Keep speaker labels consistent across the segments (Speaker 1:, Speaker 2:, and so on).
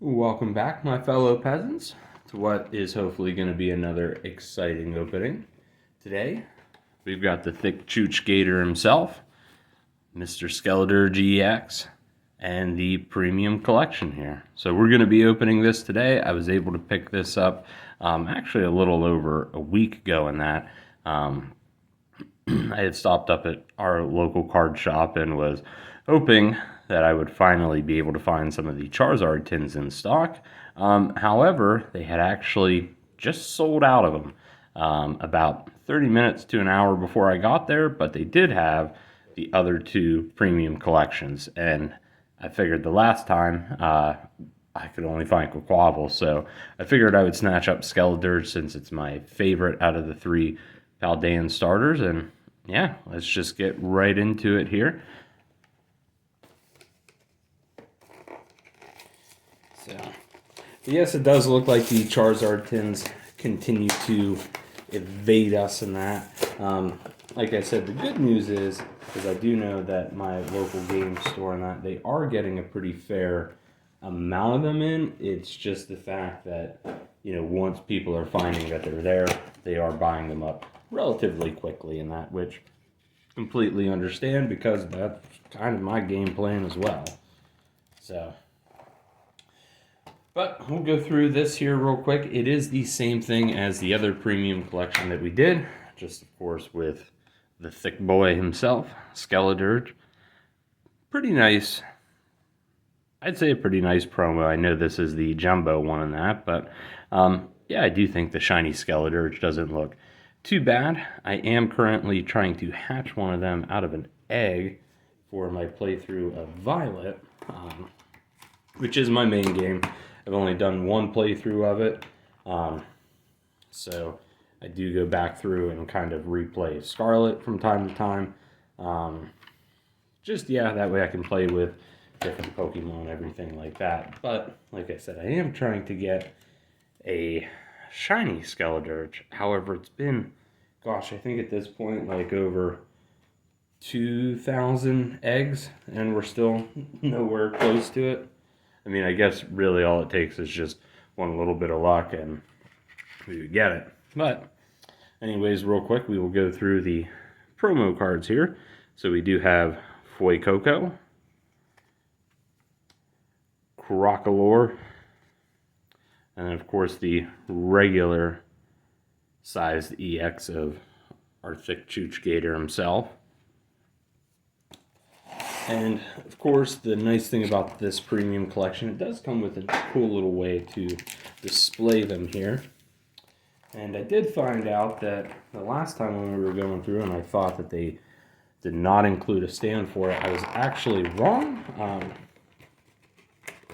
Speaker 1: Welcome back, my fellow peasants, to what is hopefully going to be another exciting opening. Today, we've got the Thiccest Gator himself, Mr. Skeledirge EX, and the Premium Collection here. So we're going to be opening this today. I was able to pick this up actually a little over a week ago in that. I had stopped up at our local card shop and was hoping that I would finally be able to find some of the Charizard tins in stock. However, they had actually just sold out of them about 30 minutes to an hour before I got there, but they did have the other two premium collections, and I figured the last time I could only find Quaquaval, so I figured I would snatch up Skeledirge since it's my favorite out of the three Paldean starters, and yeah, let's just get right into it here. So, yes, it does look like the Charizard tins continue to evade us in that. Like I said, the good news is I do know that my local game store and that they are getting a pretty fair amount of them in. It's just the fact that, you know, once people are finding that they're there, they are buying them up relatively quickly in that, which I completely understand because that's kind of my game plan as well. So, but we'll go through this here real quick. It is the same thing as the other premium collection that we did, just of course with the thick boy himself, Skeledirge. Pretty nice. I'd say a pretty nice promo. I know this is the jumbo one in that, but yeah, I do think the shiny Skeledirge doesn't look too bad. I am currently trying to hatch one of them out of an egg for my playthrough of Violet, which is my main game. I've only done one playthrough of it, so I do go back through and kind of replay Scarlet from time to time. Just, yeah, that way I can play with different Pokemon, everything like that. But, like I said, I am trying to get a shiny Skeledirge. However, it's been, gosh, I think at this point, like over 2,000 eggs, and we're still nowhere close to it. I mean, I guess really all it takes is just one little bit of luck and we would get it. But anyways, real quick, we will go through the promo cards here. So we do have Fuecoco, Crocalor, and then of course the regular sized EX of our Thiccest Gator himself. And of course, the nice thing about this premium collection, it does come with a cool little way to display them here. And I did find out that the last time when we were going through and I thought that they did not include a stand for it, I was actually wrong.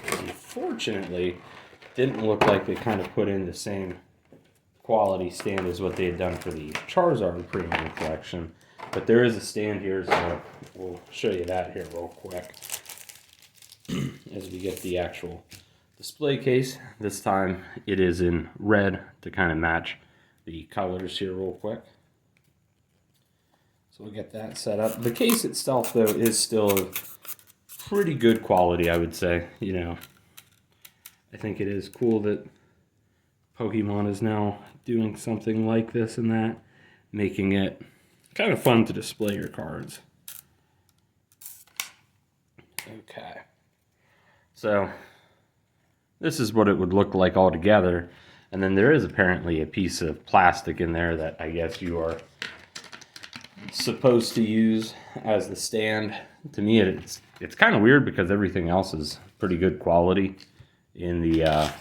Speaker 1: Unfortunately, didn't look like they kind of put in the same quality stand as what they had done for the Charizard premium collection. But there is a stand here, so we'll show you that here real quick as we get the actual display case. This time it is in red to kind of match the colors here real quick. So we'll get that set up. The case itself, though, is still of pretty good quality, I would say. You know, I think it is cool that Pokemon is now doing something like this and that, making it kind of fun to display your cards. Okay. So this is what it would look like all together. And then there is apparently a piece of plastic in there that I guess you are supposed to use as the stand. To me, it's kind of weird because everything else is pretty good quality in the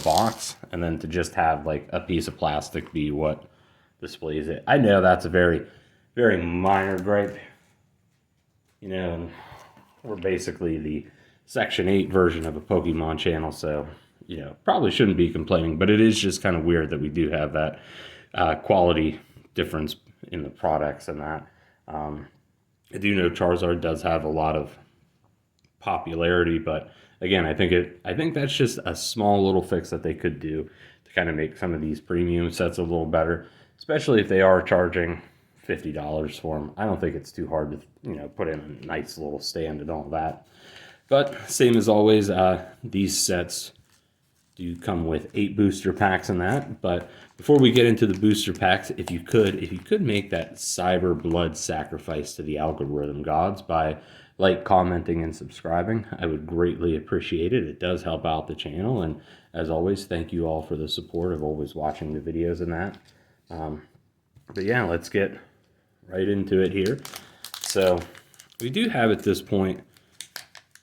Speaker 1: box, and then to just have like a piece of plastic be what displays it. I know that's a very, very minor gripe. You know, we're basically the Section 8 version of a Pokemon channel, so, you know, probably shouldn't be complaining, but it is just kind of weird that we do have that quality difference in the products and that. I do know Charizard does have a lot of popularity, but again, I think that's just a small little fix that they could do to kind of make some of these premium sets a little better, especially if they are charging $50 for them. I don't think it's too hard to, you know, put in a nice little stand and all that. But same as always, these sets do come with 8 booster packs in that. But before we get into the booster packs, if you could make that cyber blood sacrifice to the algorithm gods by commenting, and subscribing, I would greatly appreciate it. It does help out the channel, and as always, thank you all for the support of always watching the videos and that. But yeah, let's get right into it here. So we do have at this point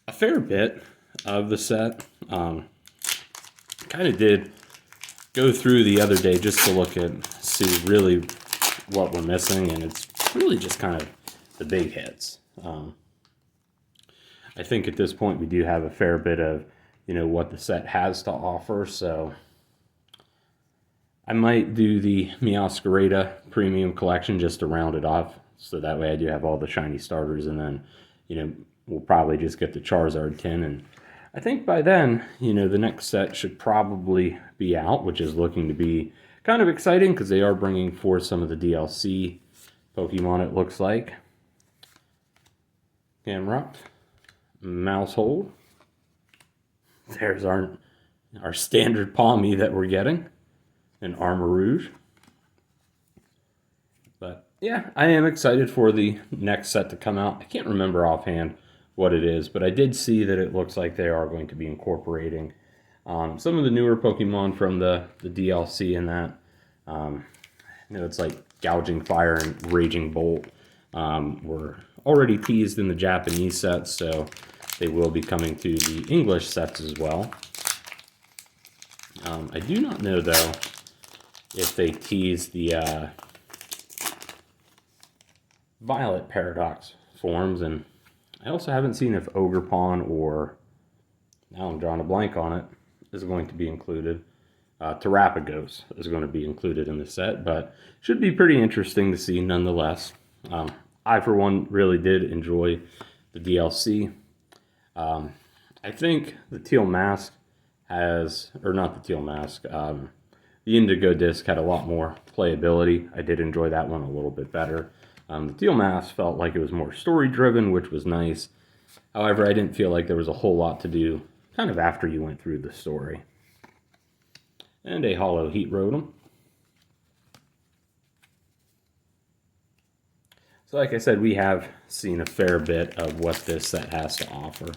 Speaker 1: a fair bit of the set. Kind of did go through the other day just to look at, see really what we're missing, and it's really just kind of the big hits. I think at this point we do have a fair bit of, what the set has to offer, so I might do the Skeledirge Premium Collection just to round it off, so that way I do have all the shiny starters, and then, we'll probably just get the Charizard tin, and I think by then, the next set should probably be out, which is looking to be kind of exciting because they are bringing forth some of the DLC Pokemon, it looks like. Camrupt, Mousehold. There's our standard Palmy that we're getting, and Armarouge. But yeah, I am excited for the next set to come out. I can't remember offhand what it is, but I did see that it looks like they are going to be incorporating some of the newer Pokemon from the DLC in that. It's like Gouging Fire and Raging Bolt were already teased in the Japanese sets, so they will be coming to the English sets as well. I do not know, though, if they tease the Violet Paradox forms, and I also haven't seen if Ogerpon or, now I'm drawing a blank on it, is going to be included. Terrapagos is going to be included in the set, but should be pretty interesting to see nonetheless. I, for one, really did enjoy the DLC. I think the Teal Mask has, or not the Teal Mask, the Indigo Disc had a lot more playability. I did enjoy that one a little bit better. The Teal Mask felt like it was more story-driven, which was nice. However, I didn't feel like there was a whole lot to do kind of after you went through the story. And a Holo Heat Rotom. So like I said, we have seen a fair bit of what this set has to offer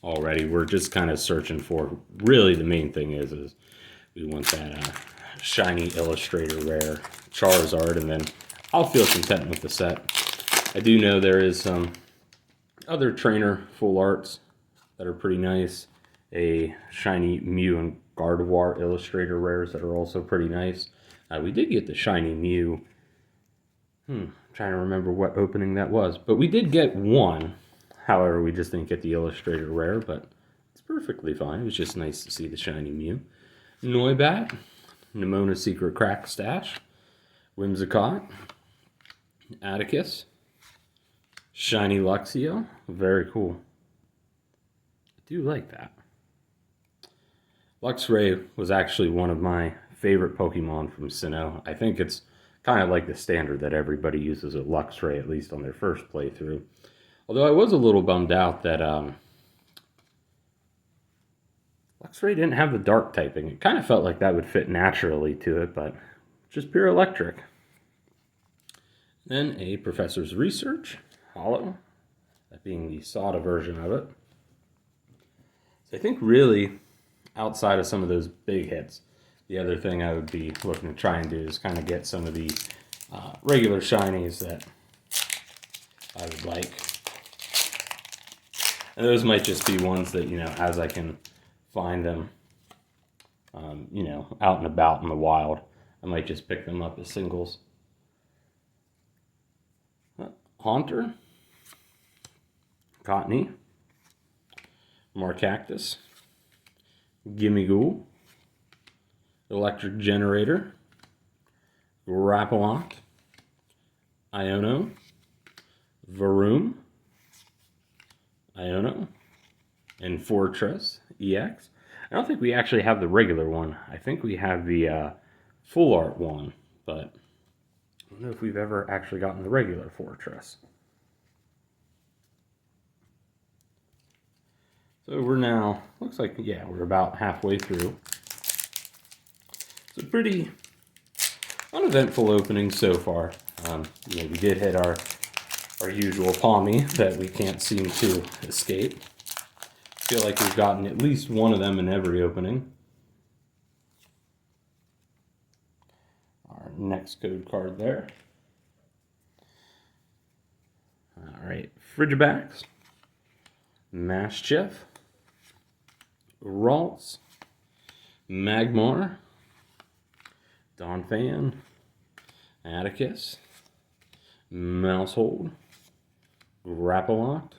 Speaker 1: already. We're just kind of searching for, really the main thing is we want that shiny Illustrator Rare Charizard, and then I'll feel content with the set. I do know there is some other trainer full arts that are pretty nice. A shiny Mew and Gardevoir Illustrator Rares that are also pretty nice. We did get the shiny Mew. Trying to remember what opening that was. But we did get one. However, we just didn't get the Illustrator Rare, but it's perfectly fine. It was just nice to see the shiny Mew. Noibat, Nimona Secret Crack Stash, Whimsicott, Atticus, shiny Luxio. Very cool. I do like that. Luxray was actually one of my favorite Pokemon from Sinnoh. I think it's kind of like the standard that everybody uses a Luxray, at least on their first playthrough. Although I was a little bummed out that Luxray didn't have the dark typing. It kind of felt like that would fit naturally to it, but just pure electric. Then a Professor's Research, Holo, that being the Sada version of it. So I think really, outside of some of those big hits, the other thing I would be looking to try and do is kind of get some of the regular shinies that I would like. And those might just be ones that, as I can find them, out and about in the wild, I might just pick them up as singles. Haunter, Cottony, Marcactus, Gimmighoul, Electric Generator, Grapplot, Iono, Varoom, Iono, and Fortress EX. I don't think we actually have the regular one. I think we have the full art one, but I don't know if we've ever actually gotten the regular Fortress. So we're now, looks like, yeah, we're about halfway through. It's a pretty uneventful opening so far. We did hit our usual Palmy that we can't seem to escape. I feel like we've gotten at least one of them in every opening. Our next code card there. All right, Frigibax, Maschiff, Ralts, Magmar, Donphan, Atticus, Mousehold, Grappaloct,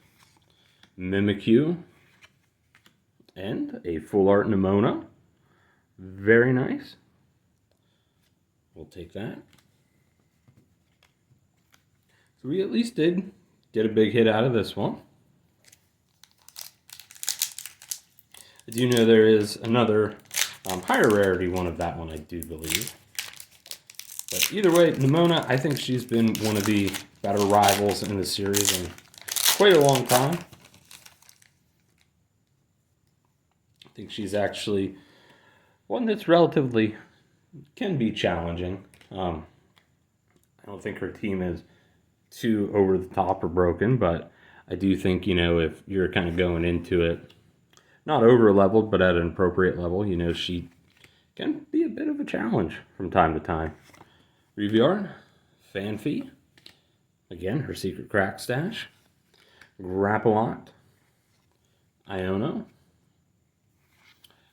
Speaker 1: Mimikyu, and a full art Nimona. Very nice. We'll take that. So we at least did get a big hit out of this one. I do know there is another higher rarity one of that one, I do believe. But either way, Nimona, I think she's been one of the better rivals in the series in quite a long time. I think she's actually one that's relatively, can be challenging. I don't think her team is too over the top or broken, but I do think, if you're kind of going into it, not over leveled, but at an appropriate level, she can be a bit of a challenge from time to time. Reviard, Fanfy, again, her secret crack stash, Grappaloct, Iono,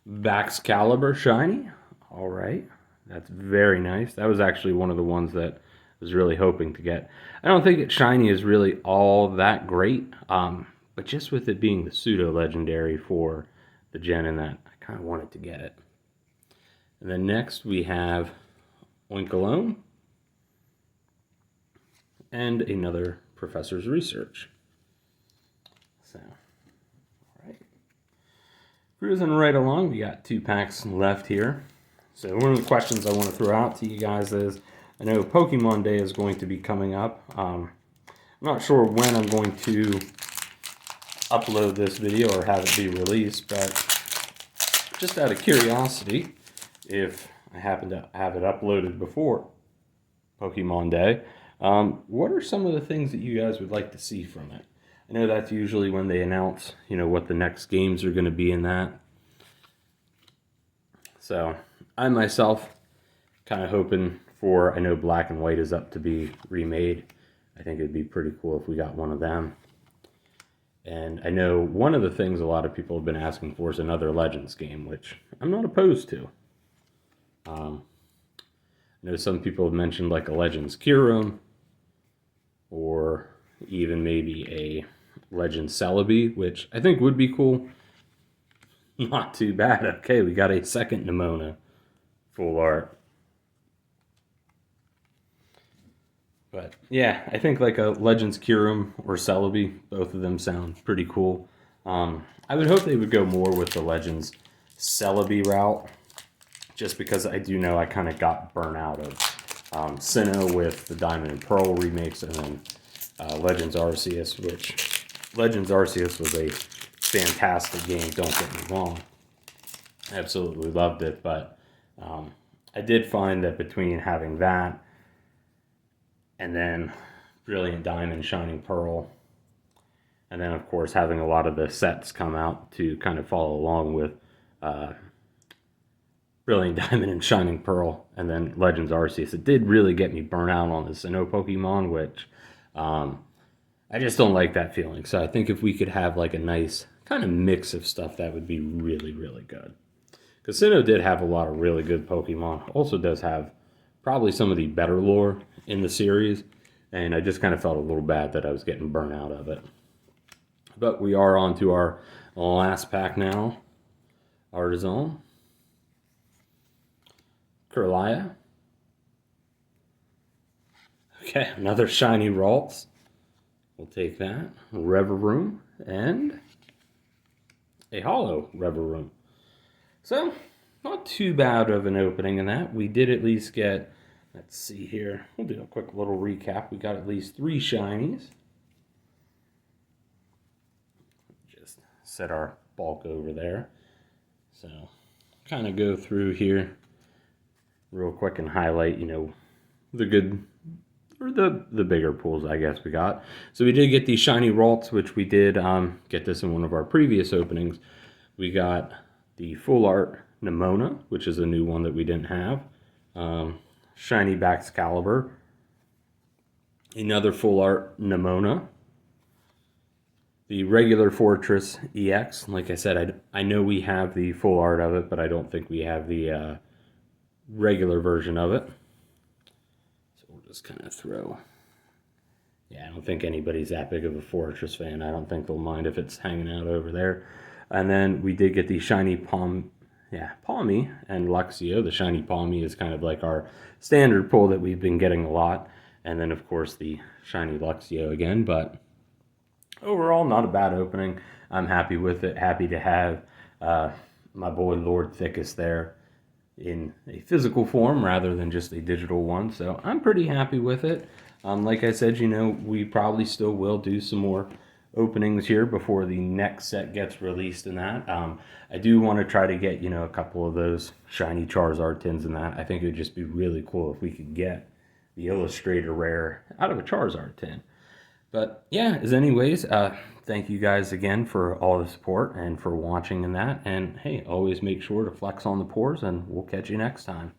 Speaker 1: Baxcalibur Shiny, all right, that's very nice. That was actually one of the ones that I was really hoping to get. I don't think that Shiny is really all that great, but just with it being the pseudo-legendary for the gen in that, I kind of wanted to get it. And then next we have Oinkologne, and another Professor's Research. So, all right. Cruising right along, we got 2 packs left here. So one of the questions I want to throw out to you guys is, I know Pokemon Day is going to be coming up. I'm not sure when I'm going to upload this video or have it be released, but just out of curiosity, if I happen to have it uploaded before Pokemon Day, what are some of the things that you guys would like to see from it? I know that's usually when they announce, what the next games are going to be in that. So I myself kind of hoping for, I know Black and White is up to be remade. I think it'd be pretty cool if we got one of them. And I know one of the things a lot of people have been asking for is another Legends game, which I'm not opposed to. I know some people have mentioned like a Legends Kyurem, or even maybe a Legends Celebi, which I think would be cool. Not too bad. Okay, we got a second Nimona full art. But yeah, I think like a Legends Kyurem or Celebi, both of them sound pretty cool. I would hope they would go more with the Legends Celebi route, just because I do know I kind of got burnt out of Sinnoh with the Diamond and Pearl remakes, and then Legends Arceus, which Legends Arceus was a fantastic game, don't get me wrong. I absolutely loved it, but I did find that between having that and then Brilliant Diamond, Shining Pearl, and then of course having a lot of the sets come out to kind of follow along with Brilliant Diamond and Shining Pearl, and then Legends Arceus, it did really get me burnt out on the Sinnoh Pokemon, which I just don't like that feeling. So I think if we could have like a nice kind of mix of stuff, that would be really, really good. Because Sinnoh did have a lot of really good Pokemon. Also does have probably some of the better lore in the series, and I just kind of felt a little bad that I was getting burnt out of it. But we are on to our last pack now. Artisan, Kirlia. Okay, another shiny Ralts. We'll take that. Reveroom, and a hollow Reveroom. So, not too bad of an opening in that. We did at least get, let's see here, we'll do a quick little recap. We got at least 3 shinies. Just set our bulk over there. So kind of go through here real quick and highlight, you know, the good, or the bigger pulls, I guess, we got. So we did get these shiny Ralts, which we did get this in one of our previous openings. We got the Full Art Nimona, which is a new one that we didn't have. Shiny Baxcalibur. Another Full Art Nimona. The regular Fortress EX. Like I said, I know we have the full art of it, but I don't think we have the regular version of it. So we'll just kind of throw... Yeah, I don't think anybody's that big of a Fortress fan. I don't think they'll mind if it's hanging out over there. And then we did get the shiny Palmy and Luxio. The shiny Palmy is kind of like our standard pull that we've been getting a lot. And then, of course, the shiny Luxio again. But overall, not a bad opening. I'm happy with it. Happy to have my boy Lord Thiccest there in a physical form rather than just a digital one. So I'm pretty happy with it. Like I said, you know, we probably still will do some more openings here before the next set gets released in that. I do want to try to get, you know, a couple of those shiny Charizard tins in that. I think it would just be really cool if we could get the Illustrator Rare out of a Charizard tin. But yeah, as anyways, thank you guys again for all the support and for watching in that. And hey, always make sure to flex on the pores, and we'll catch you next time.